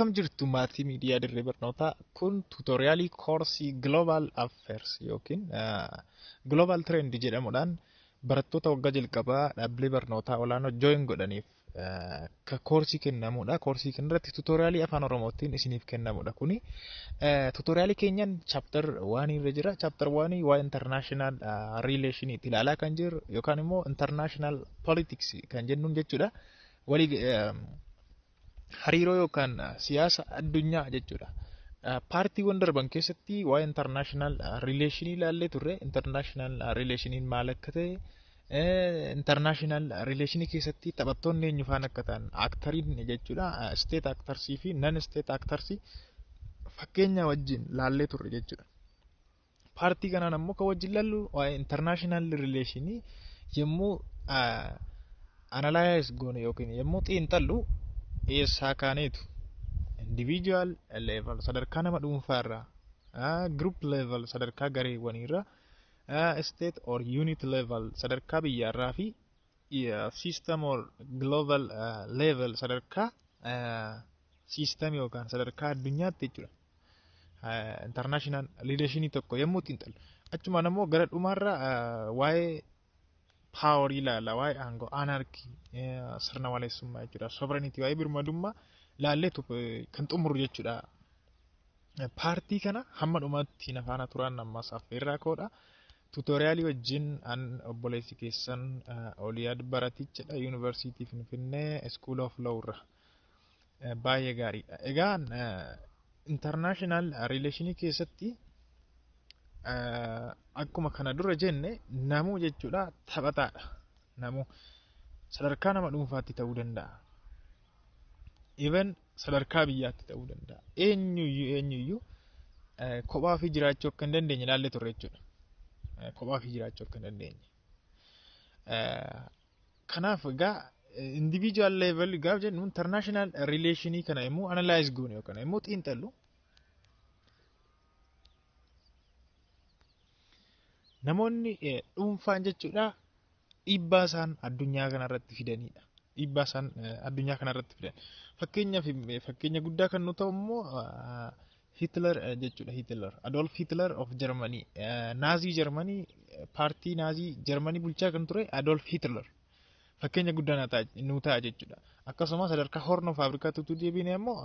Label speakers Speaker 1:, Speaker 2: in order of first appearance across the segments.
Speaker 1: Akkam jirtu maatii miidiyaa dirree barnootaa kun tuutoriyaalii koorsii Global Affairs yookiin Global Trend jedhamuudhaan barattoota waggaa jalqabaa dhaabbilee barnootaa olaanoo join godhaniif ka koorsii kennamudha. Koorsii kanarratti tuutoriyaalii afaan oromootiin isiniif kennamudha. Kuni tuutoriyaalii keenyan chapter 1 irra jira. Chapter 1 waa international relation ilaalaa kan jiru yookaan immoo international politics kan jennuun jechuudha. Hariiroo yookaan siyaasa addunyaa jechuudha. Paartiiwwan darban keessatti waa international relation ilaallee turre. International relation maal akka ta'e, international relation keessatti taphattoonni eenyu faana akka ta'an aktariin jechuudha. State actors fi non state actors fakkeenya wajjin laallee turre jechuudha. Paartii kanaan ammoo kan wajjin laallu waa international relation yommuu analyze goone yookiin yommuu xiinxallu eessaa kaaneetu individual level sadarkaa nama dhuunfaarraa, group level sadarkaa gareewwaniirraa, state or unit level sadarkaa biyyaarraa fi system or global level sadarkaa system yookaan sadarkaa addunyaatti jechuudha. International relation tokko yommuu xiinxallu achumaan ammoo gara dhumaarraa waa'ee power ilaala, waa'ee aangoo, anarchy, sirna waleessummaa jechuudha. Sovereignty waa'ee birmadummaa laalleetu kan xumuru jechuudha. Paartii kana hamma dhumaatti nafaana turaan ammas affeerraa koodha. Tuutoriyaalii wajjin an obboleessi keessan Oliyaad Baratichadha. Yuunivarsiitii Finfinnee School of Law irra. Baay'ee gaariidha. Egaan international relation keessatti akkuma kana dura jenne namuu jechuudha taphataadha. Namuu sadarkaa nama dhuunfaatti ta'uu danda'a. Even sadarkaa biyyaatti ta'uu danda'a. Eenyuyyuu kophaa fi jiraachuu akka hin dandeenye ilaallee turre jechuudha. Kophaa fi jiraachuu akka hin dandeenye. Kanaaf egaa individual level gaaf jennu international relation kana immoo analyze goone yookaan immoo xiinxallu namoonni dhuunfaan jechuudha dhiibbaa isaan addunyaa kanarratti fidanidha. Dhiibbaa isaan addunyaa kanarratti fidan. Fakkeenya guddaa kan nu ta'u immoo Hitler jechuudha. Hitler, Adolf Hitler of Germany, Nazi Germany, paartii Nazi Germany bulchaa kan ture Adolf Hitler. Fakkeenya guddaa nu ta'a jechuudha. Akkasumas sadarkaa Horn of Africa tutu deebine immoo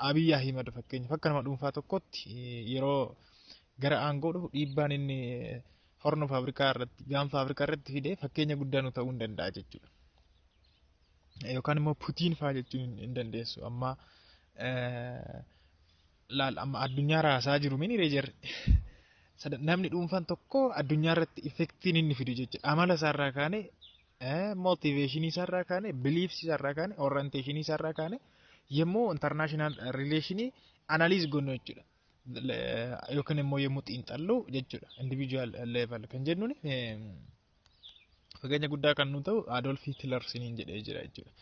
Speaker 1: Abiy Ahmed fakkeenya nama dhuunfaa tokkotti yeroo gara aangoo dhufu dhiibbaan inni Horn of Africa irratti, gaanfa Afrikaa irratti fide fakkeenya guddaa nu ta'uu hin danda'a jechuudha. Yookaan immoo Putiin fa'aa jechuun hin dandeessu. Amma addunyaa raasaa jiru mini reejerri. Namni dhuunfaan tokko addunyaa irratti effektiin inni fidu jechuudha. Amala isaarraa kaane, motivation isaarraa kaane, beliefs isaarraa kaane, orientation isaarraa kaane yommuu international relation analyze goonu jechuudha. Yookaan immoo yommuu xiinxallu jechuudha. Individual level kan jennuun fakkeenya guddaa kan nu ta'u Adolf Hitler siniin jedhee jira jechuudha.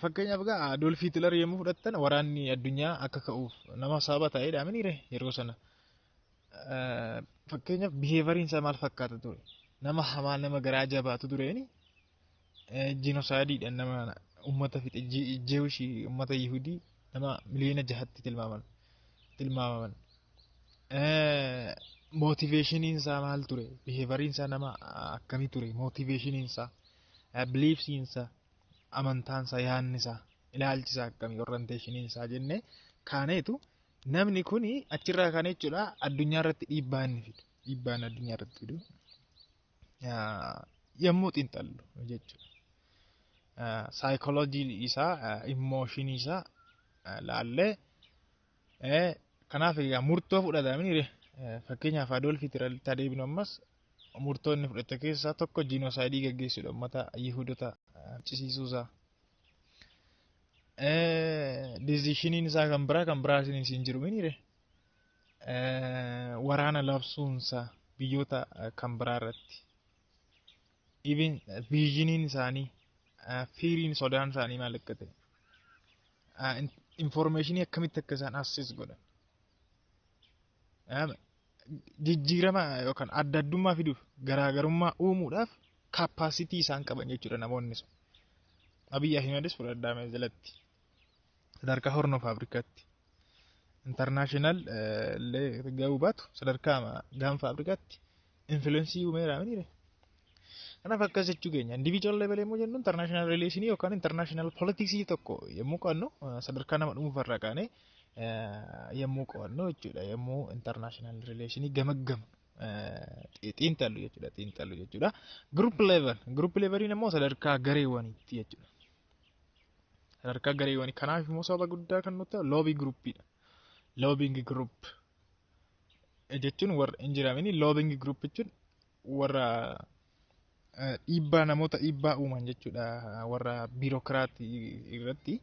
Speaker 1: Fakkeenyaaf egaa Adolf Hitler yommuu fudhattan waraanni addunyaa akka ka'uuf nama sababa ta'eedha miniire yeroo sana. Fakkeenyaaf behavioriin isaa maal fakkaata ture? Nama hamaa, nama garaa jabaatu tureeni. Genocideedhaan nama uummata fixe, Jewish uummata Yihudii nama miliyoona 6tti tilmaamaman. Motivationiin isaa maal ture? Behavioriin isaa nama akkamii ture? Motivationiin isaa, beliefsiin isaa, amantaan isaa, yaadni isaa, ilaalchi isaa akkamii, orientationiin isaa jennee kaaneetu namni kuni achirraa kaane jechuudha addunyaa irratti dhiibbaa inni fidu. Dhiibbaan addunyaa irratti fidu yommuu xiinxallu jechuudha. Psychology isaa, emotion isaa laallee kanaaf egaa murtoo fudhatamanii fakkeenyaaf Adolf Hitler deebinu ammas murtoo inni fudhate keessaa tokko genocide gaggeessuudha uummata Yihudota cisiisuusaa. Decision isaa kan biraa isin jiru miniire waraana labsuunsaa biyyoota kan biraa irratti. Even vision isaanii, feariin sodaan isaanii maal akka ta'e, information akkamitti akka isaan access godhan. Jijjiirama yookaan adda addummaa fiduuf garaagarummaa uumuudhaaf capacity isaan qaban jechuudha namoonni sun. Abiy Ahmedis fudhadhaame jalatti. sadarkaa Horn of Afrikaatti international le ga'uu baatu sadarkaa gaanfa Afrikaatti influensii uumeera miniire. Kanaaf akkas jechuu keenya individual level yommuu jennu international relation yookaan international politics tokko yommuu qo'annu sadarkaa nama dhuunfarraa kaanee yommuu qo'annu jechuudha yommuu international relation gamaggamu xiinxallu jechuudha. Group level immoo sadarkaa gareewwaniitti jechuudha. Sadarkaa gareewwanii kanaaf immoo sababa guddaa kan nuti lobby groupidha. Lobbying group jechuun warra injiramini lobbying group jechuun warra dhiibbaa namoota dhiibbaa uuman jechuudha warra biirokraatii irratti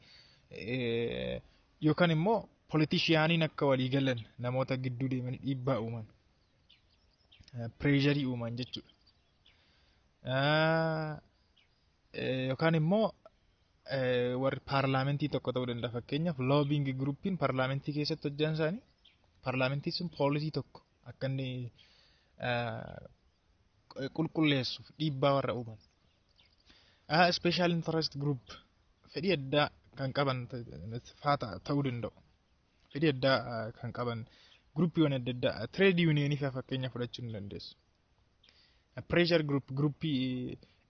Speaker 1: yookaan immoo politishiyaaniin akka walii galan namoota gidduu deeman dhiibbaa uuman pireesharii uuman jechuudha. Yookaan immoo warri paarlaamentii tokko ta'uu danda'a fakkeenyaaf lobbying groupiin paarlaamentii keessatti hojjan isaanii paarlaamentii sun poolisii tokko akka inni qulqulleessuuf dhiibbaa warra uuman. Special interest group fedhii addaa kan qaban faata ta'uu danda'u. Fedhii addaa kan qaban gruppiiwwan adda addaa trade union fi fakkeenya fudhachuu ni dandeessu. Pressure group gruppii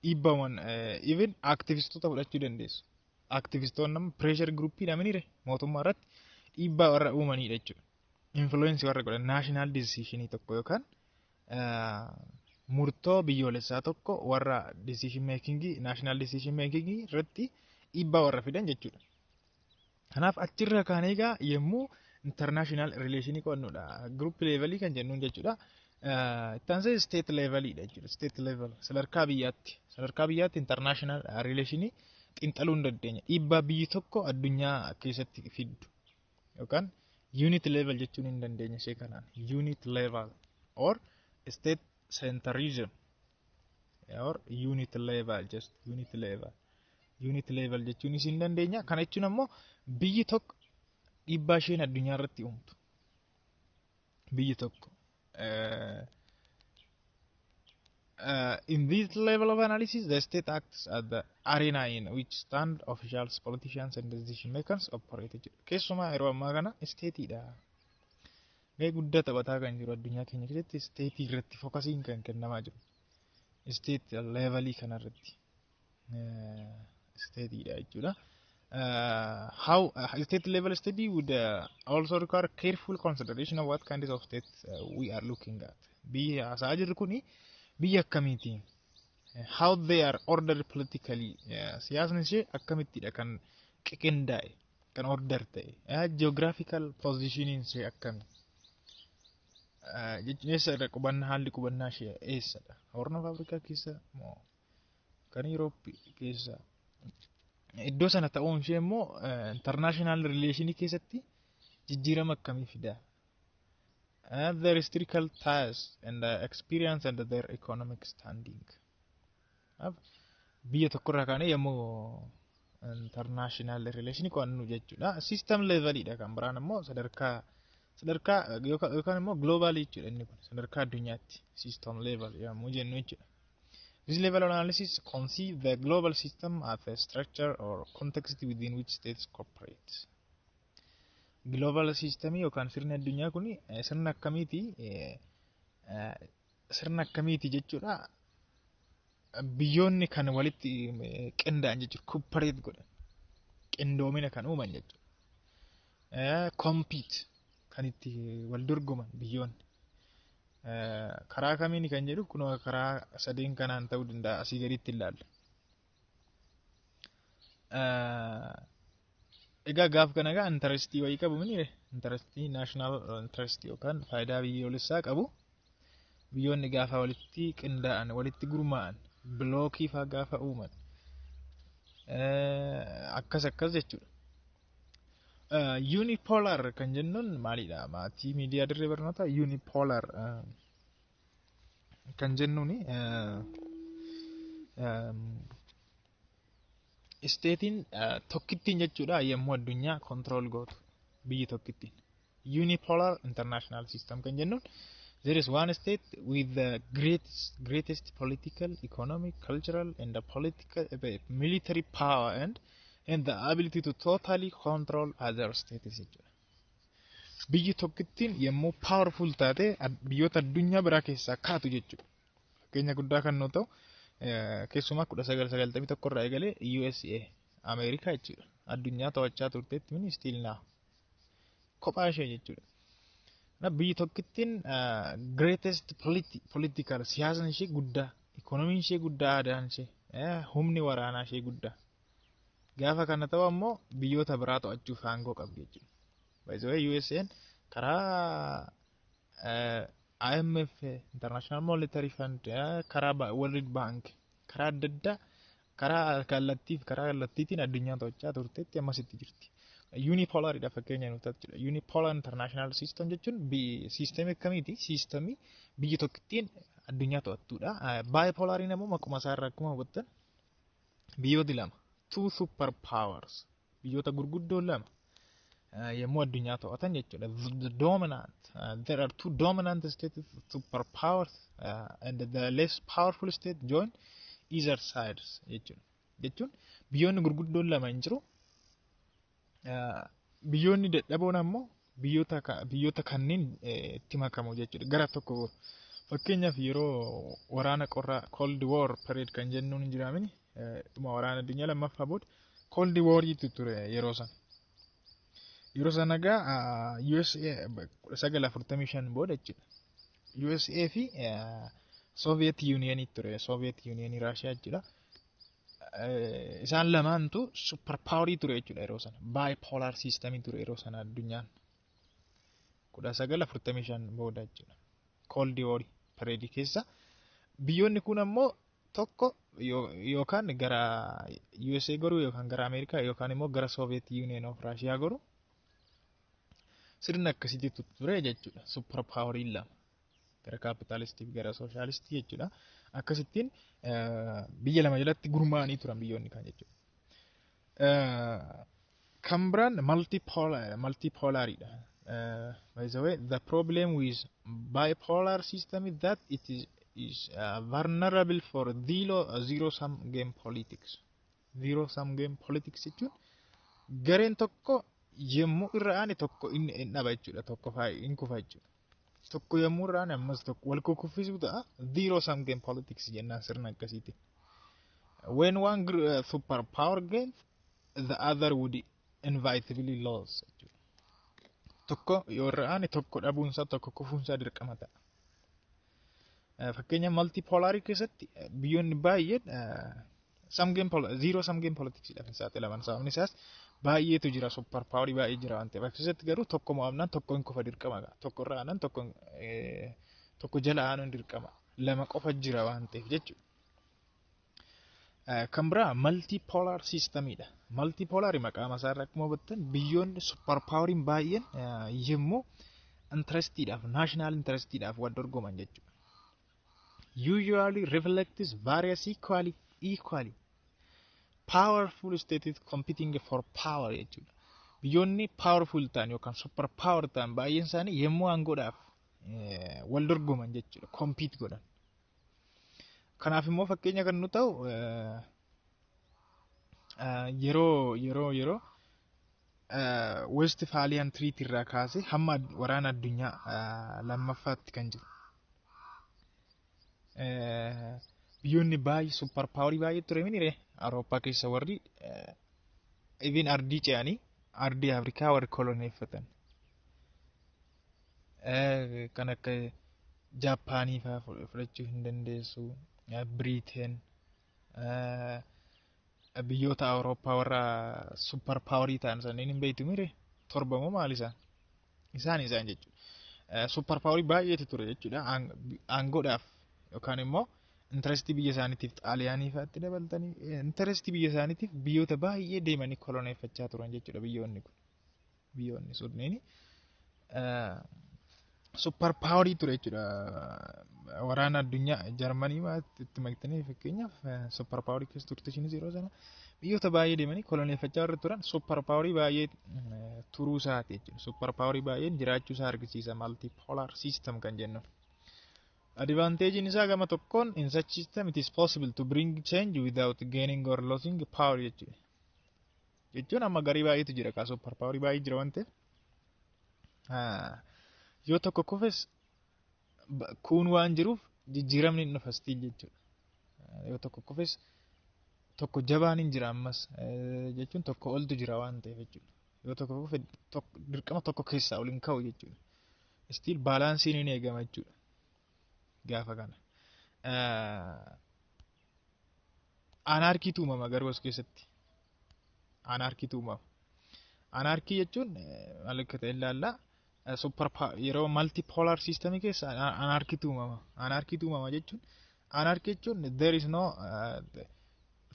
Speaker 1: dhiibbaawwan even activistoota fudhachuu dandeessu. Activistoonni nama pressure gruppii namaniire mootummaa irratti dhiibbaa warra uumanidha jechuudha. Influence warra godhan national decision tokko yookaan murtoo biyyoolessaa tokko warra decision making national decision making irratti dhiibbaa warra fidan jechuudha. Kanaaf achirra kaan egaa yommuu international relation qo'annudha. Group level kan jennuun jechuudha. Ittaansa state levelidha jechuudha. State level sadarkaa biyyaatti international relation xiinxaluu hin dandeenya. Dhiibbaa biyyi tokko addunyaa keessatti fiddu yookaan unit level jechuun hin dandeenya ishee kanaan. Unit level or state centrism or unit level jechuun isin dandeenya. Kana jechuun ammoo biyyi tokko dhiibbaa isheen addunyaa irratti uumtu. Biyyi tokko in this level of analysis the state acts as the arena in which stand officials, politicians and decision makers operate. Keessumaa yeroo ammaa kana stateidha. Gahee guddaa taphataa kan jiru addunyaa keenya keessatti state irratti fookasiin kan kennamaa jiru. State levelii kanarratti stateidha jechuudha. How state level study would also require careful consideration of what kinds of states we are looking at. Biyya asaa jirru kuni biyya akkamiiti? How they are ordered politically. Siyaasni ishee akkamittidha kan qindaa'e kan order ta'e. Geographical positioning ishee akkami? Jechuun eessadha qubannaa haalli qubannaa ishee eessadha? Horn of Afrikaa keessa moo kan Europe keessa? Iddoo sana ta'uun ishee immoo international relation keessatti jijjiirama akkamii fida? Their historical ties and experience and their economic standing. Biyya tokkorraa kaanee yommuu international relation qo'annu jechuudha. System levelidha kan biraan immoo sadarkaa yookaan immoo global jechuudha inni kun sadarkaa addunyaatti system level yommuu jennu jechuudha. This level of analysis conceives the global system as a structure or context within which states cooperate. Global system yookaan sirni addunyaa kun sirna akkamiiti jechuudha. Biyyoonni kan walitti qindaa'an jechuudha. Cooperate godhan. Qindoomina kan uuman jechuudha. Compete kan itti wal dorgoman biyyoonni. Karaa kamiin kan jedhu kun karaa sadeen kanaan ta'uu danda'a asii gaditti ilaalla. Egaa gaaf kana egaa interestii wayii qabu mini interestii national interest yookaan faayidaa biyyoolessaa qabu biyyoonni gaafa walitti qindaa'an walitti gurmaa'an bilookii faa gaafa uuman akkas jechuudha. Unipolar kan jennuun maalidha? Maatii miidiyaa dirree barnootaa unipolar kan jennuuni statein tokkittiin jechuudha yommuu addunyaa control gootu biyyi tokkittiin. Unipolar international system kan jennuun there is one state with the greatest political, economic, cultural and political military power and and the ability to totally control other states jechuudha. Biyyi tokkittiin yommuu powerful taate biyyoota addunyaa biraa keessaa kaatu jechuudha. Fakkeenya guddaa kan nuti ta'u keessumaa 1991 irraa eegalee USA Ameerikaa jechuudha. Addunyaa to'achaa turteetti mini still now kophaa ishee jechuudha. Biyyi tokkittiin greatest political siyaasni ishee guddaa, economiin ishee guddaa, aadaan ishee, humni waraanaa ishee guddaa. Gaafa kana ta'u ammoo biyyoota biraa to'achuuf aangoo qabdi jechuudha. By the way, USA'n karaa IMF, International Monetary Fund, karaa World Bank, karaa adda addaa, karaa kallattiitiin addunyaa to'achaa turteetti ammasitti jirti. Unipolar dha fakkeenya nuti jechuudha. Unipolar international system jechuun siistemii akkamiiti? Siistemii biyyi tokkittiin addunyaa to'attudha. Bipolariin ammoo maquma isaa irraa akkuma hubattan biyyooti lama. Two super powers. Biyyoota gurguddoo lama yommuu addunyaa to'atan jechuudha. The dominant. There are two dominant states, superpowers, and the less powerful state join either sides jechuudha. Jechuun biyyoonni gurguddoon lama hin jiru. Biyyoonni dadhaboon ammoo biyyoota kanneen itti makamu jechuudha. Gara tokko fakkeenyaaf yeroo waraana qorraa Cold War period kan jennuun hin jiraamin dhuma waraana addunyaa lammaffaa booda Cold War ture yeroo sana. Yeroo sana egaa USA 1945 booda jechuudha. USA fi Soviet Union ture. Soviet Union Russia jechuudha. Isaan lamaantu super power ture jechuudha yeroo sana. Bipolar system ture yeroo sana addunyaan. 1945 booda jechuudha. Cold War period keessa biyyoonni kun ammoo tokko yookaan gara USA goru yookaan gara Ameerikaa yookaan immoo gara Soviet Union of Russia goru sirna akkasitti ture jechuudha. Super power lama gara capitalistii fi gara socialistii jechuudha. Akkasittiin biyya lama jalatti gurmaa'anii turan biyyoonni kan jechuudha. Kan biraan multipolaridha. By the way, the problem with bipolar system is that it is vulnerable for zero-sum game politics. Zero-sum game politics jechuun gareen tokko yommuu irra aane tokko inni dhaba jechuudha. Tokko hin kufa jechuudha. Tokko yommuu irra aane ammas tokko wal kuffisuu ta'a. Zero-sum game politics jennaan sirna akkasiiti. When one superpower gains, the other would inevitably lose. Tokko yoo irra aane tokko dhabuunsaa tokko kufuunsaa dirqama ta'a. Fakkeenya multipolarii keessatti biyyoonni baay'een zero-sum game politics dha saaxilaman. Sababni isaas baay'eetu jira, super power baay'ee jira waan ta'eef. Akkasitti garuu tokko mo'amnaan tokko hin kufa dirqama. Tokko irra aanan tokko jala aanuun dirqama. Lama qofa jira waan ta'eef jechuudha. Kan biraa multipolar systemidha. Multipolar maqaa isaarraa akkuma hubattan biyyoonni super poweriin baay'een yommuu interestiidhaaf national interestiidhaaf wal dorgoman jechuudha. Usually reflects various equally powerful states competing for power jechuudha. Biyyoonni powerful ta'an yookaan super power ta'an baay'een isaanii yommuu aangoodhaaf wal dorgoman jechuudha. Compete godhan. Kanaaf immoo fakkeenya kan nu ta'u yeroo Westphalian Treaty irraa kaasee hamma waraana addunyaa lammaffaatti kan jiru. Biyyoonni baay'ee super power baay'ee ture minire Awurooppaa keessa warri even ardii ce'anii ardii Afrikaa warri koloneeffatan. Kan akka Jaappaanii fa'aa fudhachuu hin dandeessu. Britain, biyyoota Awurooppaa warra super power ta'an sanniin hin beektu mire torba moo maal isaan jechuudha. Super power baay'eetu ture jechuudha. Aangoodhaaf yookaan immoo interestii biyya isaaniitiif Xaaliyaanii fa'aatti dabaltanii interestii biyya isaaniitiif biyyoota baay'ee deemanii koloneeffachaa turan jechuudha biyyoonni kun. Biyyoonni sunniin super power ture jechuudha. Waraana addunyaa Jarmanii itti maktanii fakkeenyaaf super power keessa turte isheenis yeroo sana biyyoota baay'ee deemanii koloneeffachaa warra turan super power baay'ee turuu isaati jechuudha. Super power baay'een jiraachuu isaa argisiisa multipolar system kan jennu. Advantage isaa gama tokkoon in such system it is possible to bring change without gaining or losing power jechuudha. jechuun amma garii baay'eetu jira ka super power baay'ee jira waan ta'eef yoo tokko kufes kun waan jiruuf jijjiiramni hin dhufa stiil jechuudha. Yoo tokko kufes tokko jabaan hin jira ammas jechuun tokko oltu jira waan ta'eef jechuudha. Yoo tokko kufe dirqama tokko keessaa ol hin ka'u jechuudha. Stiil baalaansiin hin eegama jechuudha. Gaafa kana. Anaarkiitu uumama garuu as keessatti. Anaarkiitu uumama. Anaarkii jechuun maal akka ta'e ilaallaa. Yeroo multipolar system keessa anarkiitu uumama. Anarkiitu uumama jechuun anarkii jechuun there is no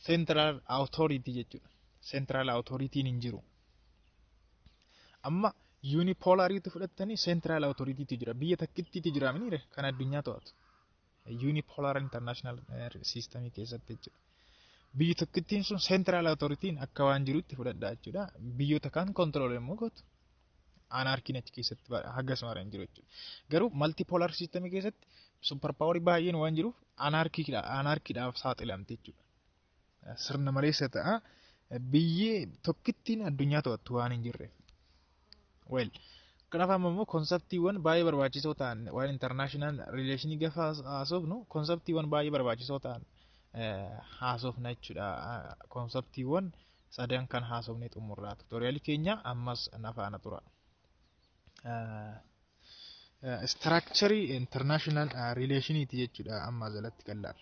Speaker 1: central authority jechuudha. Central authority hin jiru. Amma unipolariitu fudhattanii central authority jira. Biyya takkittiitu jira miniire kan addunyaa to'atu. Unipolar international system keessatti jechuudha. Biyya takkittiin sun central authority akka waan jirutti fudhadhaa jechuudha. Biyyoota kaan control immoo gootu. Anarkiin achi keessatti hagasuma hin jiru jechuudha. Garuu multipolar system keessatti super power baay'een waan jiruuf anarkiidhaaf saaxilamte jechuudha. Sirna maleessa ta'a biyyi tokkittiin addunyaa to'attu waan hin jirreef. Well, kanaaf ammoo konseptiiwwan baay'ee barbaachisoo ta'an waan international relationii gaafa haasofnu konseptiiwwan baay'ee barbaachisoo ta'an haasofna jechuudha. Konseptiiwwan sadan kan haasofne xumurraa tutoriaalii keenya ammas nafaana tura. Structure international relationity jechuudha amma jalatti qal'aal.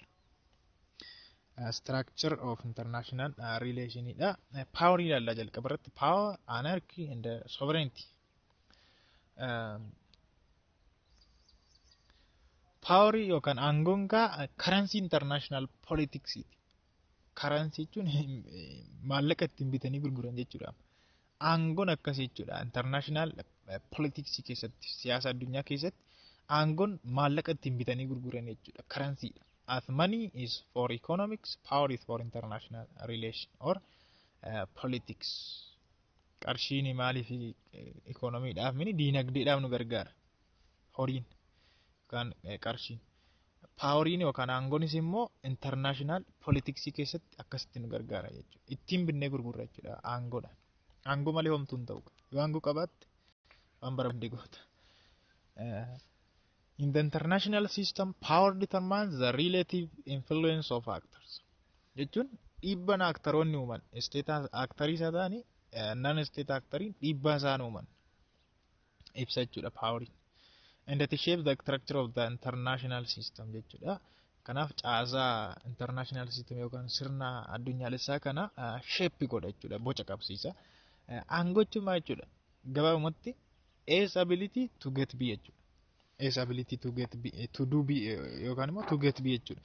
Speaker 1: Structure of international relationity dha. Power ilaalla jalqaba irratti power, anarchy and sovereignty. Power yookaan aangoon currency international politics. Currency jechuun maallaqa ittiin bitanii gurguran jechuudha. Aangoon akkasii jechuudha. International politics keessatti siyaasa addunyaa keessatti aangoon maallaqa ittiin bitanii gurguran jechuudha. Currency. As money is for economics, power is for international relation or politics. Qarshiin maaliif economyidhaaf mini diinagdeedhaaf nu gargaara. Horiin yookaan qarshiin. Poweriin yookaan aangoonis immoo international politics keessatti akkasitti nu gargaara jechuudha. Ittiin binnee gurgurra jechuudha aangoodha. Aangoo malee homtuu hin ta'u. Yoo aangoo qabaatte waan barbaadde goota. In the international system, power determines the relative influence of actors. Jechuun dhiibbaan aktaroonni uuman state aktarii isaa ta'anii non-state aktarii dhiibbaa isaan uuman ibsa jechuudha poweriin. And that shapes the structure of the international system jechuudha. Kanaaf caasaa international system yookaan sirna addunyaalessaa kana shape godha jechuudha. Boca qabsiisa. Aangoo jechuun maal jechuudha? Gabaabumatti A's ability to get B jechuudha. A's ability to get B to do B yookaan immoo to get B jechuudha.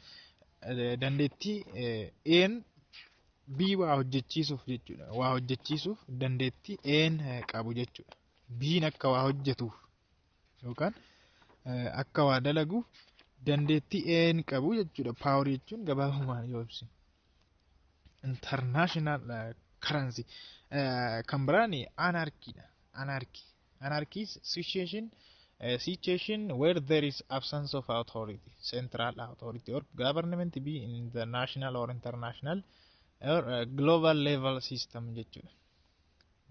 Speaker 1: Dandeettii A'n B waa hojjechiisuuf jechuudha. Waa hojjechiisuuf dandeettii A'n qabu jechuudha. B'n akka waa hojjetuuf yookaan akka waa dalaguuf dandeettii A'n qabu jechuudha. Power jechuun gabaabumaan yoo ibsinu. International currency kan biraan anarchy. Anarchy is situation where there is absence of authority, central authority or government be in the national or international or global level system jechuudha.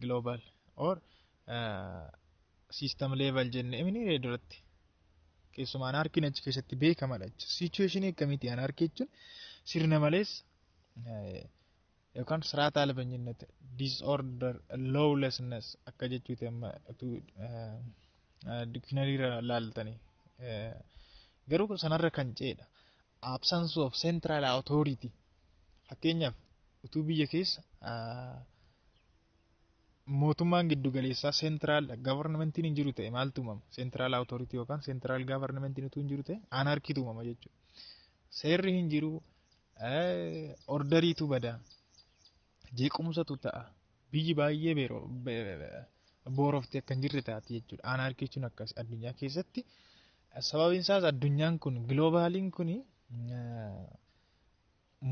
Speaker 1: Global or system level jenne emini reeduratti keessuma anarchy achi keessatti beekamadha. Situation akkamitti anarchy jechuun sirna malees yookaan siraataa albanyinnati disorder lawlessness akka jechuuti amma dictionary laaltanii garuu sanarra kan ceedha. Absence of central authority fakkeenyaaf utuu biyya keessa mootummaan giddu galeessaa central governmentiin hin jiru ta'e maaltu uumama? Central authority yookaan central governmentiin utuu hin jiru ta'e anarkiitu uumama jechuudha. Seerri hin jiru orderiitu bada. Jeequmsatu ta'a. Biyyi baay'ee boorofti akka hin jirre taati jechuudha. Anarkii jechuun akkas addunyaa keessatti sababiin isaas addunyaan kun gloobaaliin kun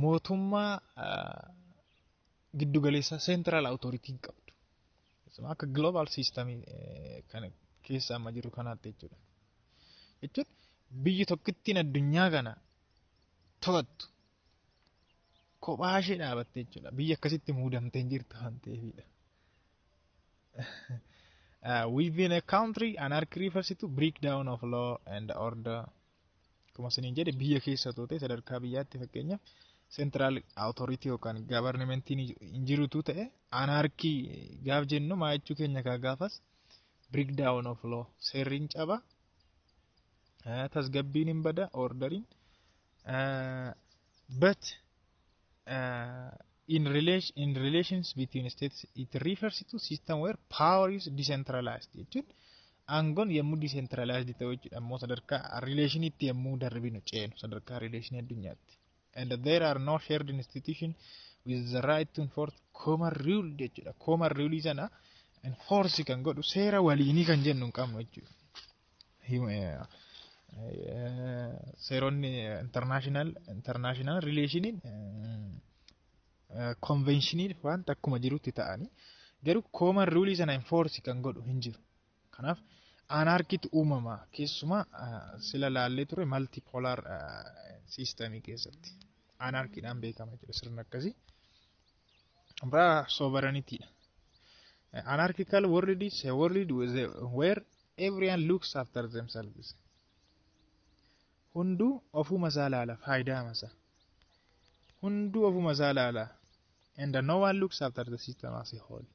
Speaker 1: mootummaa giddugaleessaa central authority qabdu. Akka global system kana keessa amma jiru kanaatti jechuudha. Jechuun biyyi tokkittiin addunyaa kana to'attu kophaa ishee dhaabatte jechuudha. Biyya akkasitti muudamtee hin jirtu waan ta'eefidha. Within a country, anarchy refers to breakdown of law and order. Akkuma isiniin jedhe biyya keessa ta'e sadarkaa biyyaatti fakkeenyaaf central authority yookaan governmentiin hin jirutu ta'e anarchy gaaf jennu maa jechuu keenya kaa gaafas breakdown of law seerriin caba tasgabbiin hin bada ordering but in relations between states it refers to system where power is decentralized jechuun aangoon yemmuu decentralized ta'u jechuudha ammoo sadarkaa relationitti yemmuu darbinu ceenu sadarkaa relationii addunyaatti and there are no shared institution with the right to enforce common rule jechuudha common rule sana enforce kan godhu seera waliinii kan jennu hin qabnu jechuudha seeronni international relationiin conventionii waan akkuma jirutti ta'anii garuu common rule sana enforce kan godhu hin jiru. Kanaaf anarkiitu uumama keessumaa sila laallee ture multipolar systemii keessatti anarkiidhaan beekama jechuudha sirna akkasii. Biraa sovereignty. Anarchical world is a world where everyone looks after themselves. Hunduu ofuma isaa laala faayidaa masaa. Hunduu ofuma isaa laala and no one looks after the system as a whole.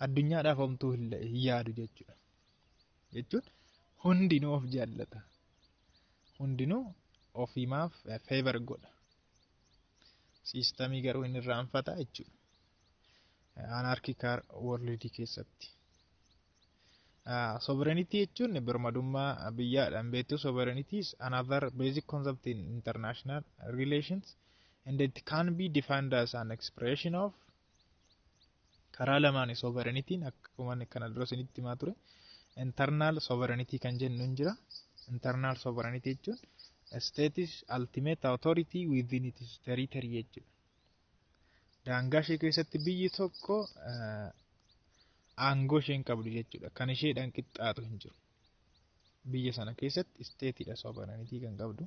Speaker 1: Addunyaadhaaf homtuu hin yaadu jechuudha. Jechuun hundinuu of jaallata. Hundinuu ofiimaaf favor godha. Sistemii garuu hin irraanfata jechuudha. Anarchical world keessatti. Sovereignty jechuun birmadummaa biyyaadhaan beektu sovereignty is another basic concept in international relations and it can be defined as an expression of karaa lamaan sovereignty akkuma kana dura isinitti himaa ture. Internal sovereignty kan jennu hin jira. Internal sovereignty jechuun state is ultimate authority within its territory jechuudha. Daangaa ishee keessatti biyyi tokko aangoo isheen qabdu jechuudha. Kan isheedhaan qixxaatu hin jiru. Biyya sana keessatti stateidha sovereignty kan qabdu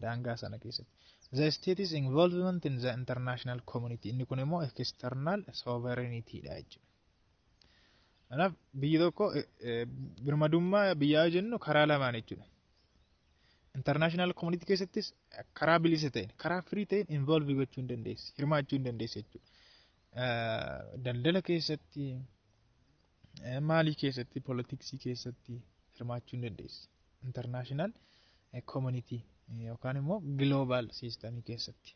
Speaker 1: daangaa sana keessatti. The state is involvement in the international community. Inni kun immoo external sovereignty dha jechuudha. Kanaaf biyyi tokko birmadummaa biyyaa jennu karaa lamaan jechuudha. International community keessattis karaa bilisa ta'een karaa free ta'een involve gochuu hin dandeessi hirmaachuu hin dandeessi jechuudha. Daldala keessatti maalii keessatti politiksii keessatti hirmaachuu hin dandeessi. International community yookaan immoo global system keessatti.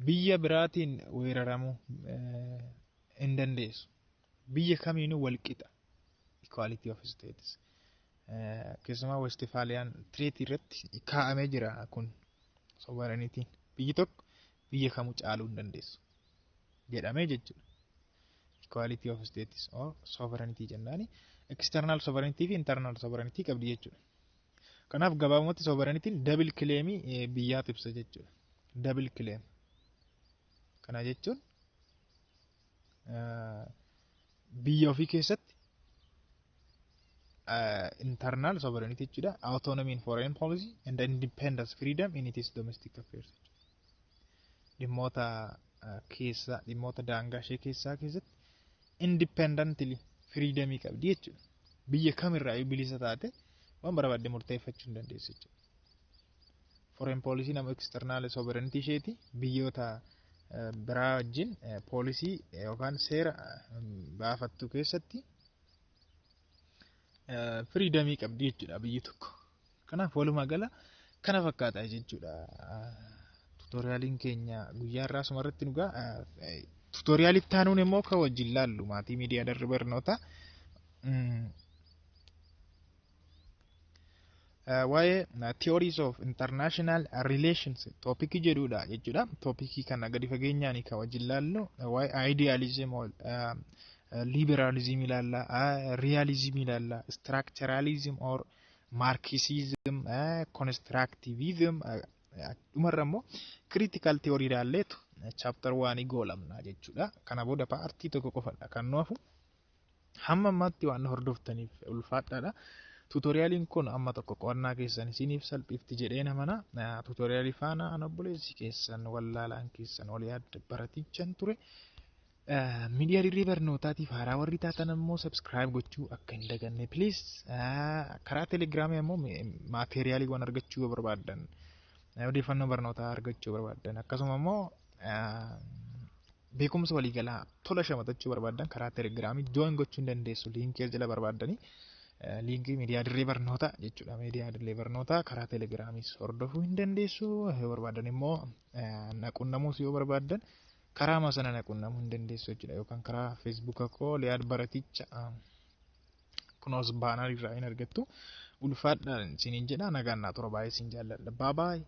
Speaker 1: Biyya biraatiin weeraramuu hin dandeessu. Biyya kamiinuu wal qixa equality of states. Keessumaa Westphalian Treaty irratti kaa'amee jira kun sovereignty. Biyyi tokko biyya kamuu caaluu hin dandeessu jedhamee jechuudha. Equality of states or sovereignty jennaani external sovereignty fi internal sovereignty qabdi jechuudha. Kanaaf gabaabumatti sovereignty'n double claim biyyaatu ibsa jechuudha. Double claim. Kana jechuun biyya ofii keessatti internal sovereignty jechuudha. Autonomy in foreign policy and independence freedom in its domestic affairs. Dhimmoota keessa dhimmoota daangaa ishee keessatti independently freedom qabdi jechuudha. Biyya kamirraa bilisa taate waan barbaadde murteeffachuu hin dandeessu jechuudha. Foreign policy nama external sovereignty isheeti biyyoota biraa wajjin poolisii yookaan seera baafattu keessatti freedom qabdi jechuudha biyyi tokko. Kanaaf walumaa gala kana fakkaata jechuudha. Tutoriyaaliin keenya guyyaa irraa sumarratti nugaa tutoriyaalitti aanuun immoo kan wajjin laallu maatii miidiyaa darbe barnoota waa'ee theories of international relations topic jedhudha jechuudha. Topic kana gadi fageenyaan kan wajjin laallu waa'ee idealism liberalism ilaalla, realism ilaalla, structuralism or marxism, constructivism dhumarra immoo critical theory ilaalleetu chapter 1 goolamna jechuudha. Kana booda paartii tokko qofadha kan nuufu hamma ammaatti waan hordoftaniif ulfaadhaadha. tutoriyaaliin kun amma tokko qo'annaa keessan isiniif salphifti jedhee namana tutoriaalii faana ana obboleessi keessan wallaalaan keessan ol yaadda baratichaan ture. Miidiyaa dirree barnootaatiif haaraa warri taatan immoo subscribe gochuu akka hin daganne please. Karaa telegiraamii immoo maateriyaaliiwwan argachuu yoo barbaaddan odeeffannoo barnootaa argachuu barbaaddan akkasuma immoo beekumsa waliigalaa tola shamatachuu barbaaddan karaa telegiraamii join gochuu hin dandeessu liinkii jala barbaaddanii liinkii miidiyaa dirree barnootaa jechuudha. Miidiyaa dirree barnootaa karaa telegiraamiis hordofuu hin dandeessu yoo barbaaddan immoo naqunnamuus yoo barbaaddan karaa masana naqunnamuu hin dandeessu jechuudha yookaan karaa feesbuuka koo liyaad baraticha kunoos baanarii irraa hin argattu ulfaadhaan isiniin jedha nagaan naa tura baay'ee isin jaalladha bye bye.